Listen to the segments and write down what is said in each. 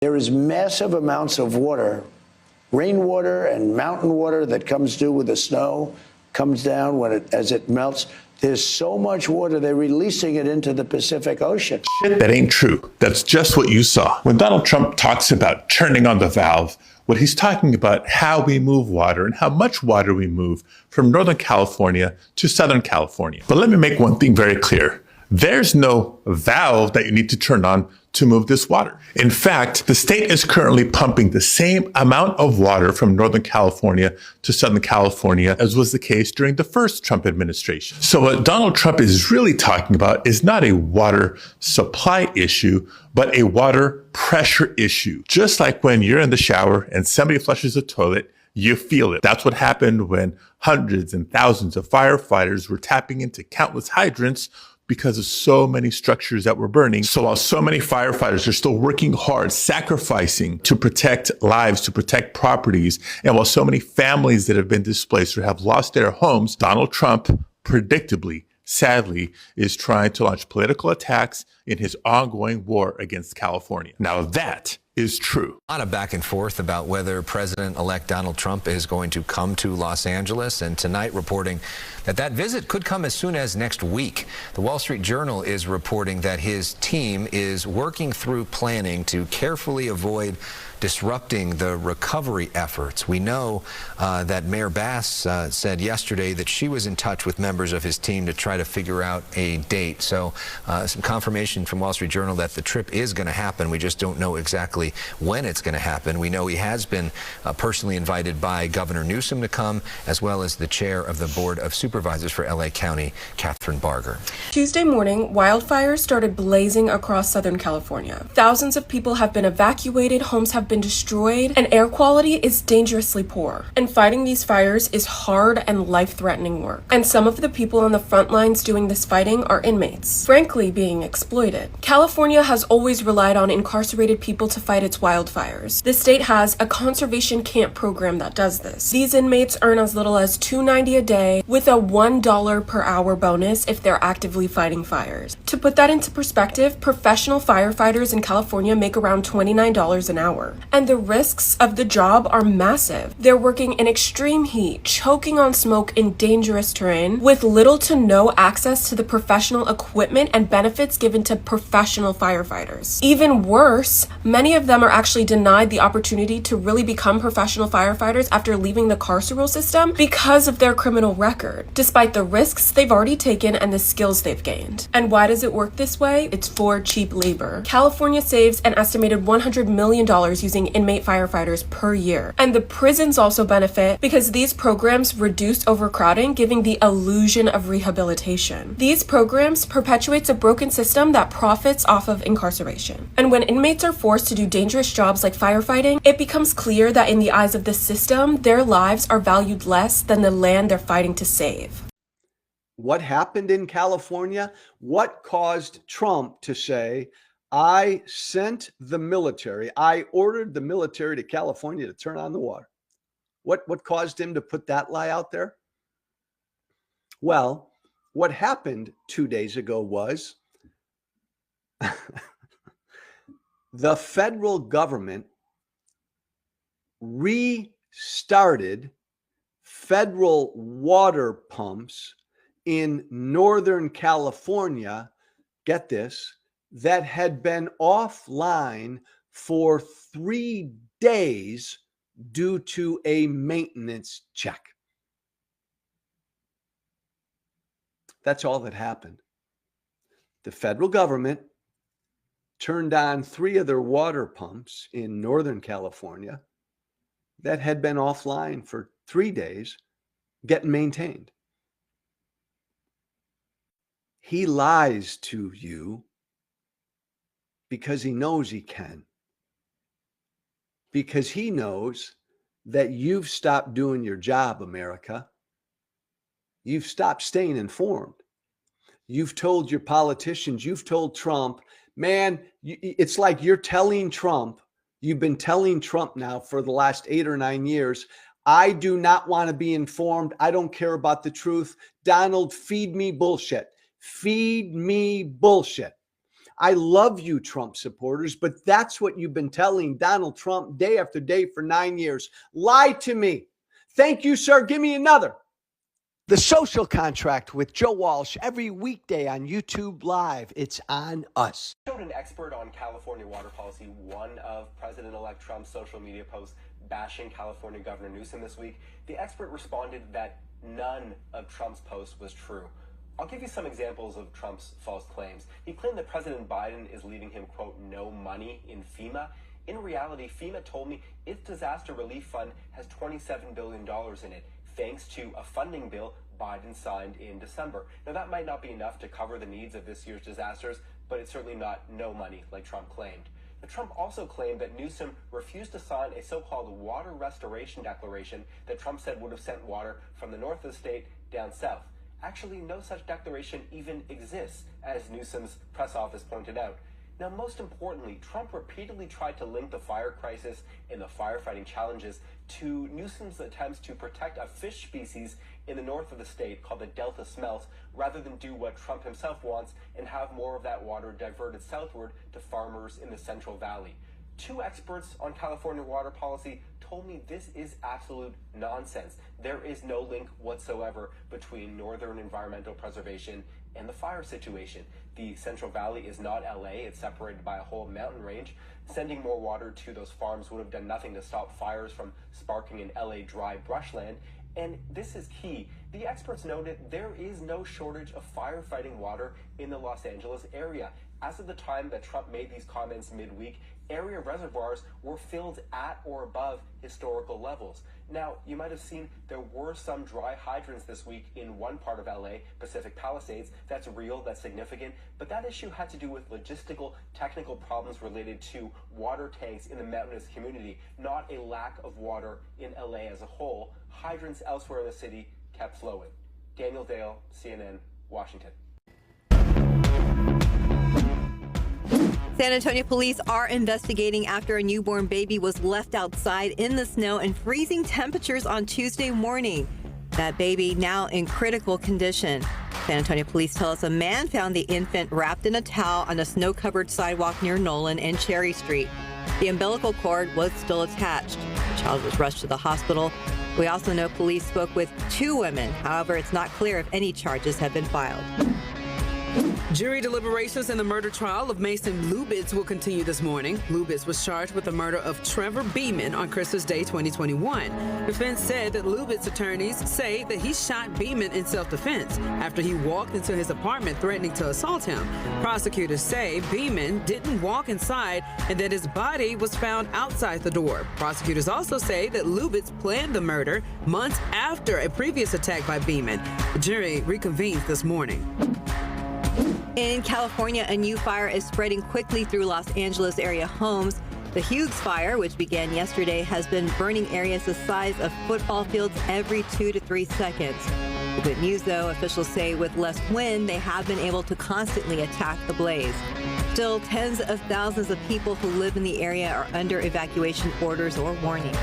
There is massive amounts of water, rainwater and mountain water that comes due with the snow, comes down as it melts. There's so much water, they're releasing it into the Pacific Ocean. Shit, that ain't true. That's just what you saw. When Donald Trump talks about turning on the valve, what he's talking about how we move water and how much water we move from Northern California to Southern California. But let me make one thing very clear. There's no valve that you need to turn on to move this water. In fact, the state is currently pumping the same amount of water from Northern California to Southern California as was the case during the first Trump administration. So what Donald Trump is really talking about is not a water supply issue, but a water pressure issue. Just like when you're in the shower and somebody flushes the toilet, you feel it. That's what happened when hundreds and thousands of firefighters were tapping into countless hydrants because of so many structures that were burning. So while so many firefighters are still working hard, sacrificing to protect lives, to protect properties, and while so many families that have been displaced or have lost their homes, Donald Trump, predictably, sadly, is trying to launch political attacks in his ongoing war against California. Now that is true. A lot of back and forth about whether President-elect Donald Trump is going to come to Los Angeles, and tonight reporting that that visit could come as soon as next week. The Wall Street Journal is reporting that his team is working through planning to carefully avoid disrupting the recovery efforts. We know that Mayor Bass said yesterday that she was in touch with members of his team to try to figure out a date. So some confirmation from Wall Street Journal that the trip is going to happen. We just don't know exactly when it's going to happen. We know he has been personally invited by Governor Newsom to come, as well as the chair of the Board of Supervisors for LA County, Catherine Barger. Tuesday morning, wildfires started blazing across Southern California. Thousands of people have been evacuated, homes have been destroyed, and air quality is dangerously poor. And fighting these fires is hard and life-threatening work. And some of the people on the front lines doing this fighting are inmates, frankly being exploited. California has always relied on incarcerated people to fight its wildfires. The state has a conservation camp program that does this. These inmates earn as little as $2.90 a day with a $1 per hour bonus if they're actively fighting fires. To put that into perspective, professional firefighters in California make around $29 an hour. And the risks of the job are massive. They're working in extreme heat, choking on smoke in dangerous terrain, with little to no access to the professional equipment and benefits given to professional firefighters. Even worse, many of them are actually denied the opportunity to really become professional firefighters after leaving the carceral system because of their criminal record, despite the risks they've already taken and the skills they've gained. And why does it work this way? It's for cheap labor. California saves an estimated $100 million using inmate firefighters per year. And the prisons also benefit because these programs reduce overcrowding, giving the illusion of rehabilitation. These programs perpetuates a broken system that profits off of incarceration. And when inmates are forced to do dangerous jobs like firefighting, it becomes clear that in the eyes of the system, their lives are valued less than the land they're fighting to save. What happened in California? What caused Trump to say, I sent the military, I ordered the military to California to turn on the water? What caused him to put that lie out there? Well, what happened 2 days ago was the federal government restarted federal water pumps in Northern California, get this, that had been offline for 3 days due to a maintenance check. That's all that happened. The federal government turned on 3 of their water pumps in Northern California that had been offline for 3 days, getting maintained. He lies to you because he knows he can. Because he knows that you've stopped doing your job, America. You've stopped staying informed. You've told your politicians, you've told Trump, man, it's like you're telling Trump, you've been telling Trump now for the last 8 or 9 years, I do not want to be informed. I don't care about the truth. Donald, feed me bullshit. Feed me bullshit. I love you, Trump supporters, but that's what you've been telling Donald Trump day after day for 9 years. Lie to me. Thank you, sir. Give me another. The Social Contract with Joe Walsh, every weekday on YouTube Live. It's on us. Showed an expert on California water policy one of President-elect Trump's social media posts bashing California Governor Newsom this week. The expert responded that none of Trump's posts was true. I'll give you some examples of Trump's false claims. He claimed that President Biden is leaving him, quote, no money in FEMA. In reality, FEMA told me its disaster relief fund has $27 billion in it, thanks to a funding bill Biden signed in December. Now, that might not be enough to cover the needs of this year's disasters, but it's certainly not no money like Trump claimed. But Trump also claimed that Newsom refused to sign a so-called water restoration declaration that Trump said would have sent water from the north of the state down south. Actually, no such declaration even exists, as Newsom's press office pointed out. Now, most importantly, Trump repeatedly tried to link the fire crisis and the firefighting challenges to Newsom's attempts to protect a fish species in the north of the state called the Delta smelt, rather than do what Trump himself wants and have more of that water diverted southward to farmers in the Central Valley. Two experts on California water policy told me this is absolute nonsense. There is no link whatsoever between northern environmental preservation and the fire situation. The Central Valley is not LA, it's separated by a whole mountain range. Sending more water to those farms would have done nothing to stop fires from sparking in LA dry brushland. And this is key. The experts noted there is no shortage of firefighting water in the Los Angeles area. As of the time that Trump made these comments midweek, area reservoirs were filled at or above historical levels. Now, you might have seen there were some dry hydrants this week in one part of LA, Pacific Palisades. That's real, that's significant. But that issue had to do with logistical, technical problems related to water tanks in the mountainous community, not a lack of water in LA as a whole. Hydrants elsewhere in the city kept flowing. Daniel Dale, CNN, Washington. San Antonio police are investigating after a newborn baby was left outside in the snow and freezing temperatures on Tuesday morning. That baby now in critical condition. San Antonio police tell us a man found the infant wrapped in a towel on a snow-covered sidewalk near Nolan and Cherry Street. The umbilical cord was still attached. The child was rushed to the hospital. We also know police spoke with 2 women. However, it's not clear if any charges have been filed. Jury deliberations in the murder trial of Mason Lubitz will continue this morning. Lubitz was charged with the murder of Trevor Beeman on Christmas Day 2021. Defense said that Lubitz's attorneys say that he shot Beeman in self-defense after he walked into his apartment threatening to assault him. Prosecutors say Beeman didn't walk inside and that his body was found outside the door. Prosecutors also say that Lubitz planned the murder months after a previous attack by Beeman. The jury reconvenes this morning. In California, a new fire is spreading quickly through Los Angeles area homes. The Hughes fire, which began yesterday, has been burning areas the size of football fields every 2 to 3 seconds. The good news, though, officials say with less wind, they have been able to constantly attack the blaze. Still, tens of thousands of people who live in the area are under evacuation orders or warning.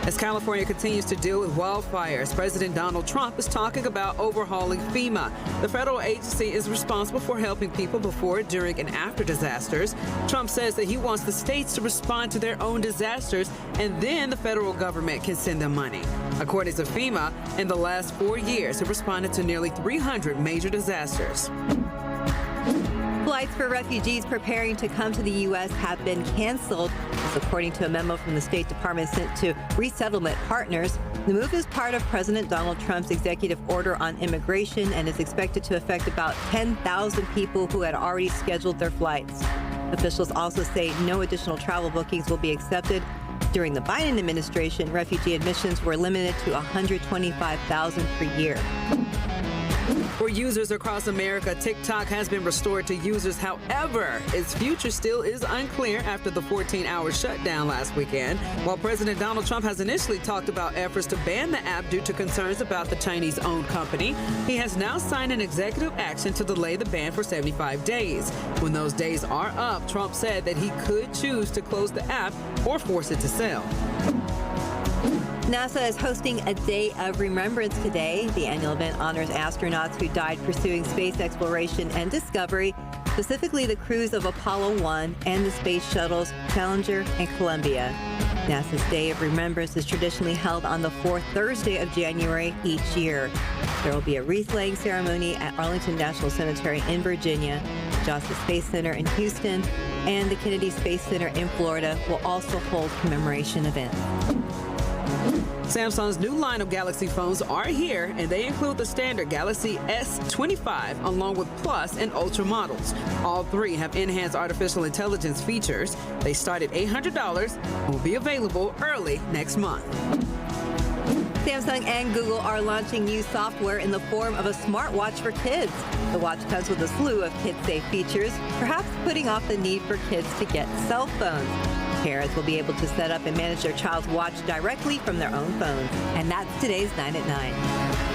As California continues to deal with wildfires, President Donald Trump is talking about overhauling FEMA. The federal agency is responsible for helping people before, during, and after disasters. Trump says that he wants the states to respond to their own disasters, and then the federal government can send them money. According to FEMA, in the last 4 years, it responded to nearly 300 major disasters. Flights for refugees preparing to come to the U.S. have been canceled. This according to a memo from the State Department sent to resettlement partners. The move is part of President Donald Trump's executive order on immigration and is expected to affect about 10,000 people who had already scheduled their flights. Officials also say no additional travel bookings will be accepted. During the Biden administration, refugee admissions were limited to 125,000 per year. For users across America, TikTok has been restored to users. However, its future still is unclear after the 14-hour shutdown last weekend. While President Donald Trump has initially talked about efforts to ban the app due to concerns about the Chinese-owned company, he has now signed an executive action to delay the ban for 75 days. When those days are up, Trump said that he could choose to close the app or force it to sell. NASA is hosting a Day of Remembrance today. The annual event honors astronauts who died pursuing space exploration and discovery. specifically the crews of Apollo 1 and the space shuttles Challenger and Columbia. NASA's Day of Remembrance is traditionally held on the fourth Thursday of January each year. There will be a wreath-laying ceremony at Arlington National Cemetery in Virginia, Joslin Space Center in Houston, and the Kennedy Space Center in Florida will also hold commemoration events. Samsung's new line of Galaxy phones are here, and they include the standard Galaxy S25 along with Plus and Ultra models. All three have enhanced artificial intelligence features. They start at $800 and will be available early next month. Samsung and Google are launching new software in the form of a smartwatch for kids. The watch comes with a slew of kid-safe features, perhaps putting off the need for kids to get cell phones. Parents will be able to set up and manage their child's watch directly from their own phones. And that's today's 9 at 9.